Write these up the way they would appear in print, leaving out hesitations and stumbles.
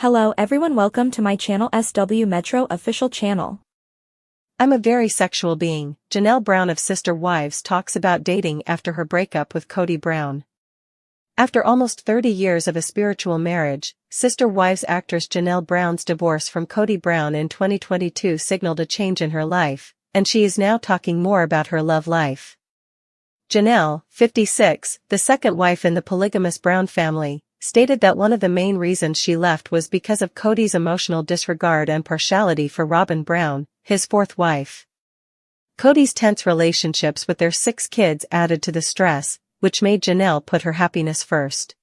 Hello everyone, welcome to my channel SW Metro official channel. I'm a very sexual being. Janelle Brown of Sister Wives talks about dating after her breakup with Kody Brown. After almost 30 years of a spiritual marriage, Sister Wives actress Janelle Brown's divorce from Kody Brown in 2022 signaled a change in her life, and she is now talking more about her love life. Janelle, 56, the second wife in the polygamous Brown family, stated that one of the main reasons she left was because of Kody's emotional disregard and partiality for Robyn Brown, his fourth wife. Kody's tense relationships with their 6 kids added to the stress, which made Janelle put her happiness first.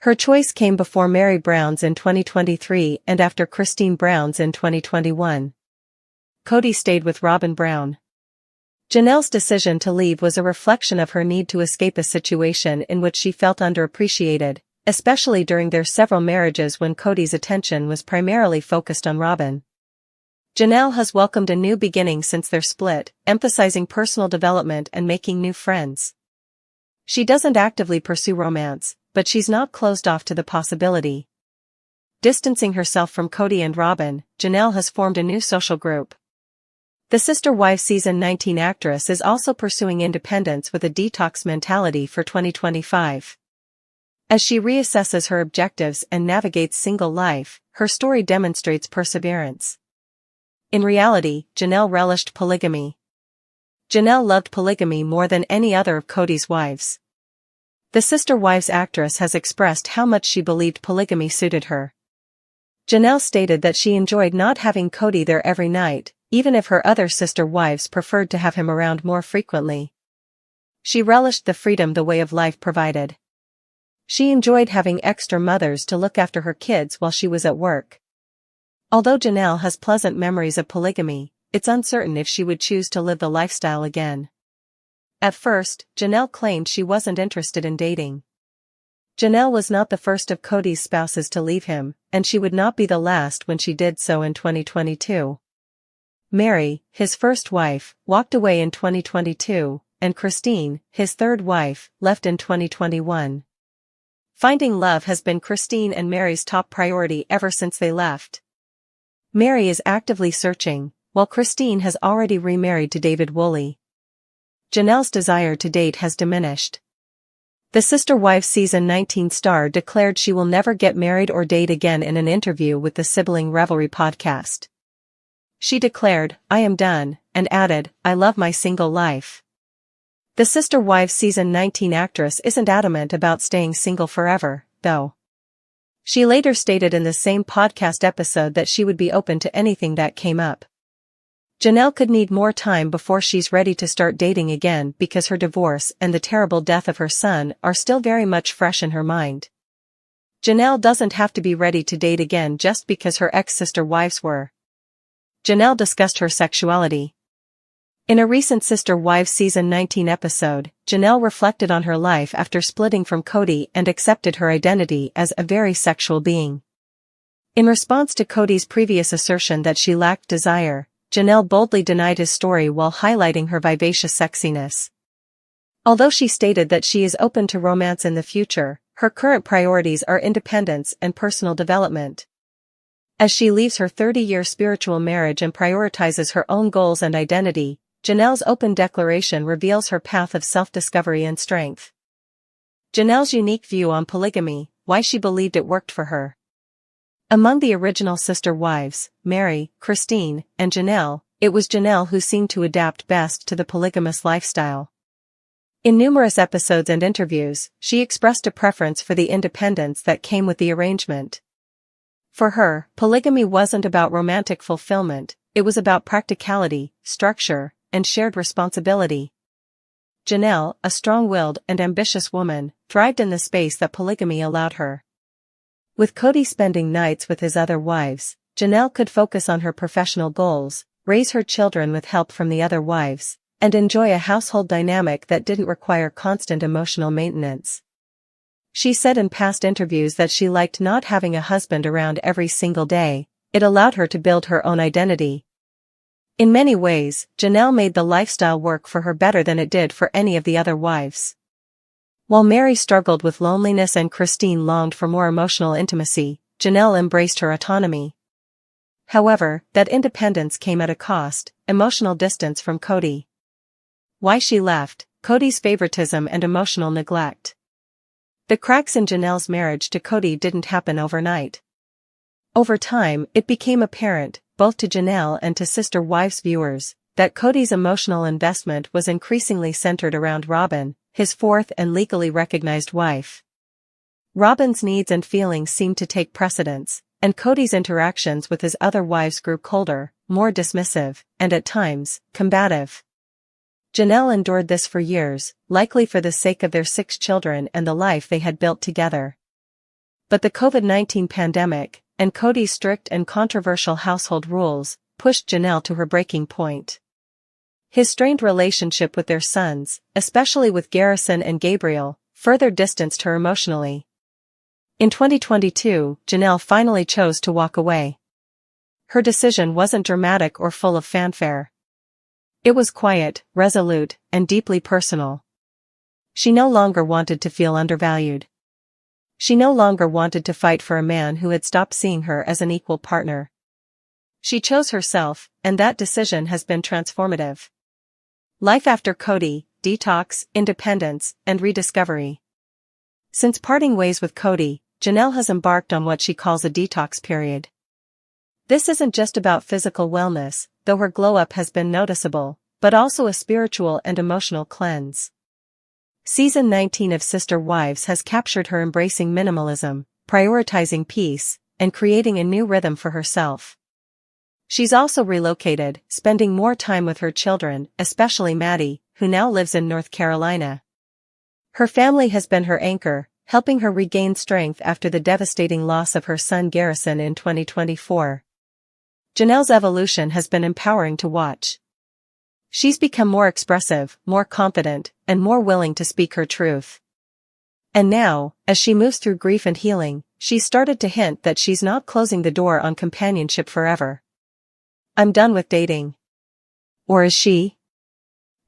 Her choice came before Meri Brown's in 2023 and after Christine Brown's in 2021. Kody stayed with Robyn Brown. Janelle's decision to leave was a reflection of her need to escape a situation in which she felt underappreciated, especially during their several marriages when Kody's attention was primarily focused on Robyn. Janelle has welcomed a new beginning since their split, emphasizing personal development and making new friends. She doesn't actively pursue romance, but she's not closed off to the possibility. Distancing herself from Kody and Robyn, Janelle has formed a new social group. The Sister Wives Season 19 actress is also pursuing independence with a detox mentality for 2025. As she reassesses her objectives and navigates single life, her story demonstrates perseverance. In reality, Janelle relished polygamy. Janelle loved polygamy more than any other of Kody's wives. The Sister Wives actress has expressed how much she believed polygamy suited her. Janelle stated that she enjoyed not having Kody there every night, even if her other sister wives preferred to have him around more frequently. She relished the freedom the way of life provided. She enjoyed having extra mothers to look after her kids while she was at work. Although Janelle has pleasant memories of polygamy, it's uncertain if she would choose to live the lifestyle again. At first, Janelle claimed she wasn't interested in dating. Janelle was not the first of Kody's spouses to leave him, and she would not be the last when she did so in 2022. Meri, his first wife, walked away in 2022, and Christine, his third wife, left in 2021. Finding love has been Christine and Meri's top priority ever since they left. Meri is actively searching, while Christine has already remarried to David Woolley. Janelle's desire to date has diminished. The Sister Wives Season 19 star declared she will never get married or date again in an interview with the Sibling Revelry podcast. She declared, "I am done," and added, "I love my single life." The Sister Wives Season 19 actress isn't adamant about staying single forever, though. She later stated in the same podcast episode that she would be open to anything that came up. Janelle could need more time before she's ready to start dating again because her divorce and the terrible death of her son are still very much fresh in her mind. Janelle doesn't have to be ready to date again just because her ex-sister wives were. Janelle discussed her sexuality. In a recent Sister Wives Season 19 episode, Janelle reflected on her life after splitting from Kody and accepted her identity as a very sexual being. In response to Kody's previous assertion that she lacked desire, Janelle boldly denied his story while highlighting her vivacious sexiness. Although she stated that she is open to romance in the future, her current priorities are independence and personal development. As she leaves her 30-year spiritual marriage and prioritizes her own goals and identity, Janelle's open declaration reveals her path of self-discovery and strength. Janelle's unique view on polygamy, why she believed it worked for her. Among the original sister wives, Meri, Christine, and Janelle, it was Janelle who seemed to adapt best to the polygamous lifestyle. In numerous episodes and interviews, she expressed a preference for the independence that came with the arrangement. For her, polygamy wasn't about romantic fulfillment, it was about practicality, structure, and shared responsibility. Janelle, a strong-willed and ambitious woman, thrived in the space that polygamy allowed her. With Kody spending nights with his other wives, Janelle could focus on her professional goals, raise her children with help from the other wives, and enjoy a household dynamic that didn't require constant emotional maintenance. She said in past interviews that she liked not having a husband around every single day, it allowed her to build her own identity. In many ways, Janelle made the lifestyle work for her better than it did for any of the other wives. While Meri struggled with loneliness and Christine longed for more emotional intimacy, Janelle embraced her autonomy. However, that independence came at a cost: emotional distance from Kody. Why she left: Kody's favoritism and emotional neglect. The cracks in Janelle's marriage to Kody didn't happen overnight. Over time, it became apparent, both to Janelle and to Sister Wives viewers, that Kody's emotional investment was increasingly centered around Robyn, his fourth and legally recognized wife. Robyn's needs and feelings seemed to take precedence, and Kody's interactions with his other wives grew colder, more dismissive, and at times, combative. Janelle endured this for years, likely for the sake of their 6 children and the life they had built together. But the COVID-19 pandemic, and Kody's strict and controversial household rules, pushed Janelle to her breaking point. His strained relationship with their sons, especially with Garrison and Gabriel, further distanced her emotionally. In 2022, Janelle finally chose to walk away. Her decision wasn't dramatic or full of fanfare. It was quiet, resolute, and deeply personal. She no longer wanted to feel undervalued. She no longer wanted to fight for a man who had stopped seeing her as an equal partner. She chose herself, and that decision has been transformative. Life after Kody: detox, independence, and rediscovery. Since parting ways with Kody, Janelle has embarked on what she calls a detox period. This isn't just about physical wellness, though her glow-up has been noticeable, but also a spiritual and emotional cleanse. Season 19 of Sister Wives has captured her embracing minimalism, prioritizing peace, and creating a new rhythm for herself. She's also relocated, spending more time with her children, especially Maddie, who now lives in North Carolina. Her family has been her anchor, helping her regain strength after the devastating loss of her son Garrison in 2024. Janelle's evolution has been empowering to watch. She's become more expressive, more confident, and more willing to speak her truth. And now, as she moves through grief and healing, she's started to hint that she's not closing the door on companionship forever. "I'm done with dating." Or is she?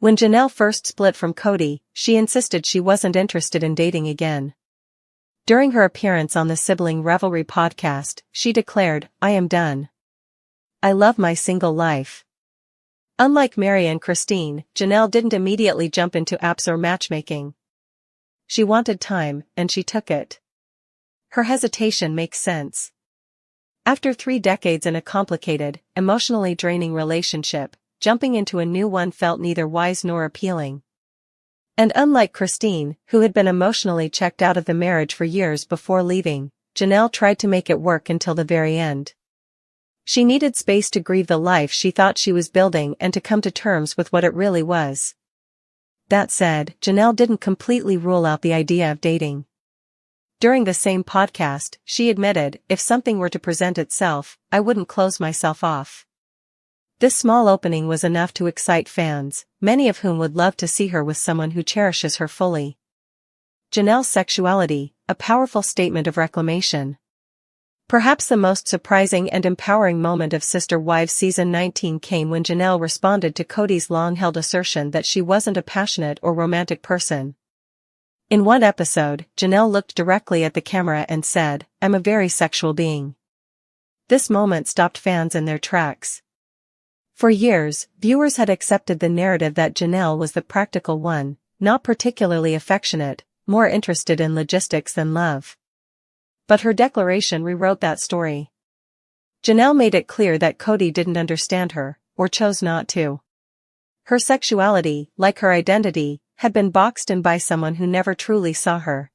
When Janelle first split from Kody, she insisted she wasn't interested in dating again. During her appearance on the Sibling Revelry podcast, she declared, "I am done. I love my single life." Unlike Meri and Christine, Janelle didn't immediately jump into apps or matchmaking. She wanted time, and she took it. Her hesitation makes sense. After 3 decades in a complicated, emotionally draining relationship, jumping into a new one felt neither wise nor appealing. And unlike Christine, who had been emotionally checked out of the marriage for years before leaving, Janelle tried to make it work until the very end. She needed space to grieve the life she thought she was building and to come to terms with what it really was. That said, Janelle didn't completely rule out the idea of dating. During the same podcast, she admitted, "If something were to present itself, I wouldn't close myself off." This small opening was enough to excite fans, many of whom would love to see her with someone who cherishes her fully. Janelle's sexuality, a powerful statement of reclamation. Perhaps the most surprising and empowering moment of Sister Wives Season 19 came when Janelle responded to Kody's long-held assertion that she wasn't a passionate or romantic person. In one episode, Janelle looked directly at the camera and said, "I'm a very sexual being." This moment stopped fans in their tracks. For years, viewers had accepted the narrative that Janelle was the practical one, not particularly affectionate, more interested in logistics than love. But her declaration rewrote that story. Janelle made it clear that Kody didn't understand her, or chose not to. Her sexuality, like her identity, had been boxed in by someone who never truly saw her.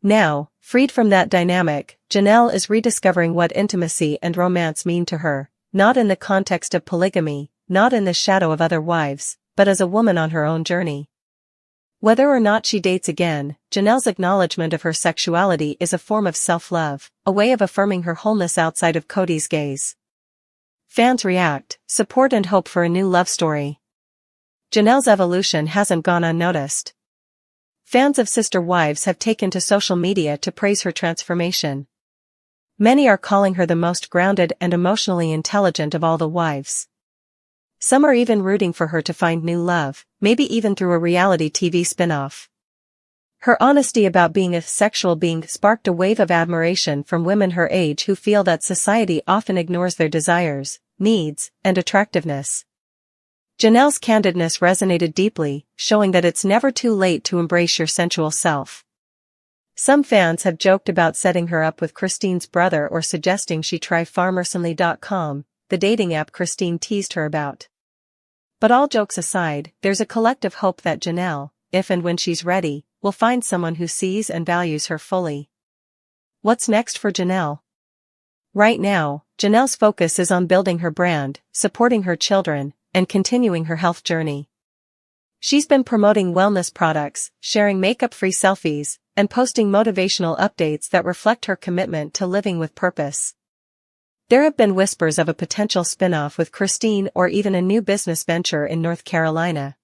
Now, freed from that dynamic, Janelle is rediscovering what intimacy and romance mean to her. Not in the context of polygamy, not in the shadow of other wives, but as a woman on her own journey. Whether or not she dates again, Janelle's acknowledgement of her sexuality is a form of self-love, a way of affirming her wholeness outside of Kody's gaze. Fans react, support and hope for a new love story. Janelle's evolution hasn't gone unnoticed. Fans of Sister Wives have taken to social media to praise her transformation. Many are calling her the most grounded and emotionally intelligent of all the wives. Some are even rooting for her to find new love, maybe even through a reality TV spin-off. Her honesty about being a sexual being sparked a wave of admiration from women her age who feel that society often ignores their desires, needs, and attractiveness. Janelle's candidness resonated deeply, showing that it's never too late to embrace your sensual self. Some fans have joked about setting her up with Christine's brother or suggesting she try farmersonly.com, the dating app Christine teased her about. But all jokes aside, there's a collective hope that Janelle, if and when she's ready, will find someone who sees and values her fully. What's next for Janelle? Right now, Janelle's focus is on building her brand, supporting her children, and continuing her health journey. She's been promoting wellness products, sharing makeup-free selfies, and posting motivational updates that reflect her commitment to living with purpose. There have been whispers of a potential spin-off with Christine or even a new business venture in North Carolina.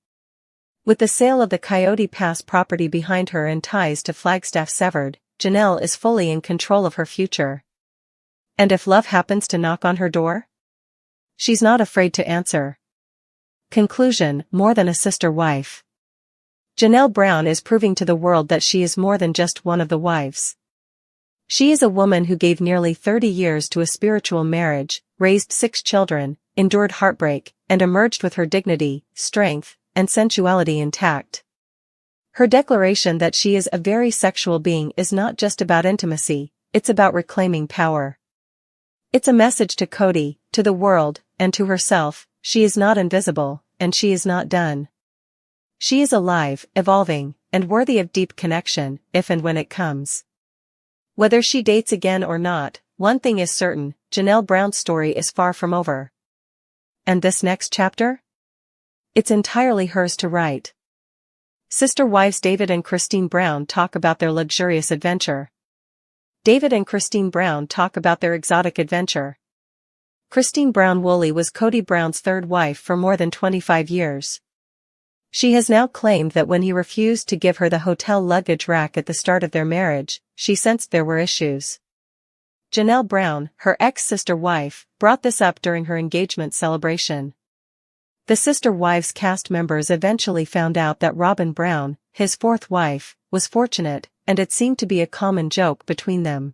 With the sale of the Coyote Pass property behind her and ties to Flagstaff severed, Janelle is fully in control of her future. And if love happens to knock on her door? She's not afraid to answer. Conclusion: more than a sister wife. Janelle Brown is proving to the world that she is more than just one of the wives. She is a woman who gave nearly 30 years to a spiritual marriage, raised 6 children, endured heartbreak, and emerged with her dignity, strength, and sensuality intact. Her declaration that she is a very sexual being is not just about intimacy, it's about reclaiming power. It's a message to Kody, to the world, and to herself: she is not invisible, and she is not done. She is alive, evolving, and worthy of deep connection, if and when it comes. Whether she dates again or not, one thing is certain: Janelle Brown's story is far from over. And this next chapter? It's entirely hers to write. Sister wives David and Christine Brown talk about their luxurious adventure. David and Christine Brown talk about their exotic adventure. Christine Brown Woolley was Kody Brown's third wife for more than 25 years. She has now claimed that when he refused to give her the hotel luggage rack at the start of their marriage, she sensed there were issues. Janelle Brown, her ex-sister wife, brought this up during her engagement celebration. The Sister Wives cast members eventually found out that Robyn Brown, his fourth wife, was fortunate, and it seemed to be a common joke between them.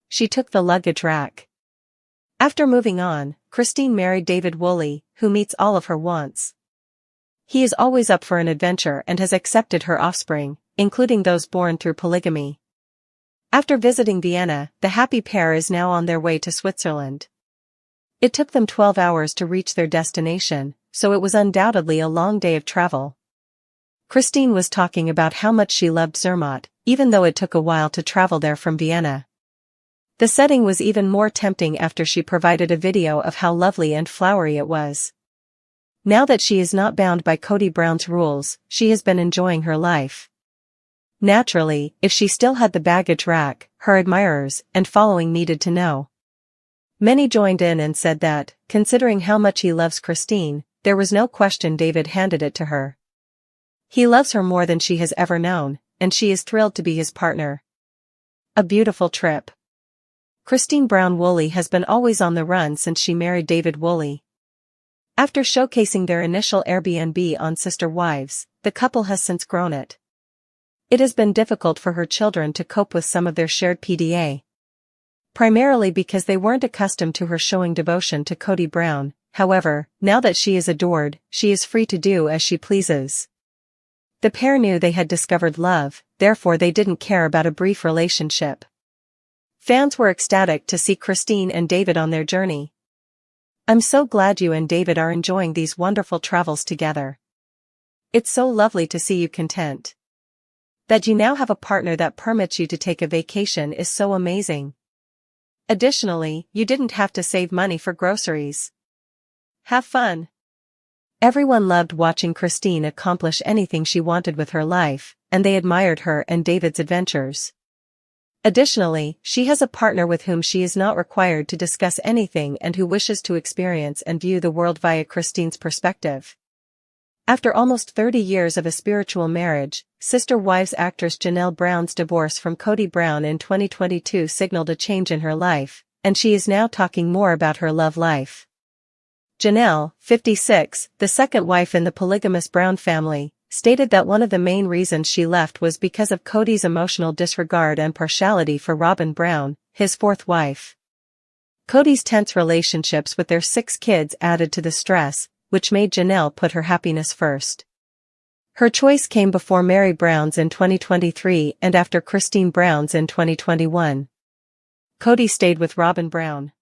She took the luggage rack. After moving on, Christine married David Woolley, who meets all of her wants. He is always up for an adventure and has accepted her offspring, including those born through polygamy. After visiting Vienna, the happy pair is now on their way to Switzerland. It took them 12 hours to reach their destination, so it was undoubtedly a long day of travel. Christine was talking about how much she loved Zermatt, even though it took a while to travel there from Vienna. The setting was even more tempting after she provided a video of how lovely and flowery it was. Now that she is not bound by Kody Brown's rules, she has been enjoying her life. Naturally, if she still had the baggage rack, her admirers and following needed to know. Many joined in and said that, considering how much he loves Christine, there was no question David handed it to her. He loves her more than she has ever known, and she is thrilled to be his partner. A beautiful trip. Christine Brown Woolley has been always on the run since she married David Woolley. After showcasing their initial Airbnb on Sister Wives, the couple has since grown it. It has been difficult for her children to cope with some of their shared PDA. Primarily because they weren't accustomed to her showing devotion to Kody Brown. However, now that she is adored, she is free to do as she pleases. The pair knew they had discovered love, therefore they didn't care about a brief relationship. Fans were ecstatic to see Christine and David on their journey. "I'm so glad you and David are enjoying these wonderful travels together. It's so lovely to see you content. That you now have a partner that permits you to take a vacation is so amazing. Additionally, you didn't have to save money for groceries. Have fun." Everyone loved watching Christine accomplish anything she wanted with her life, and they admired her and David's adventures. Additionally, she has a partner with whom she is not required to discuss anything and who wishes to experience and view the world via Christine's perspective. After almost 30 years of a spiritual marriage, Sister Wives actress Janelle Brown's divorce from Kody Brown in 2022 signaled a change in her life, and she is now talking more about her love life. Janelle, 56, the second wife in the polygamous Brown family, stated that one of the main reasons she left was because of Kody's emotional disregard and partiality for Robyn Brown, his fourth wife. Kody's tense relationships with their 6 kids added to the stress, which made Janelle put her happiness first. Her choice came before Meri Brown's in 2023 and after Christine Brown's in 2021. Kody stayed with Robyn Brown.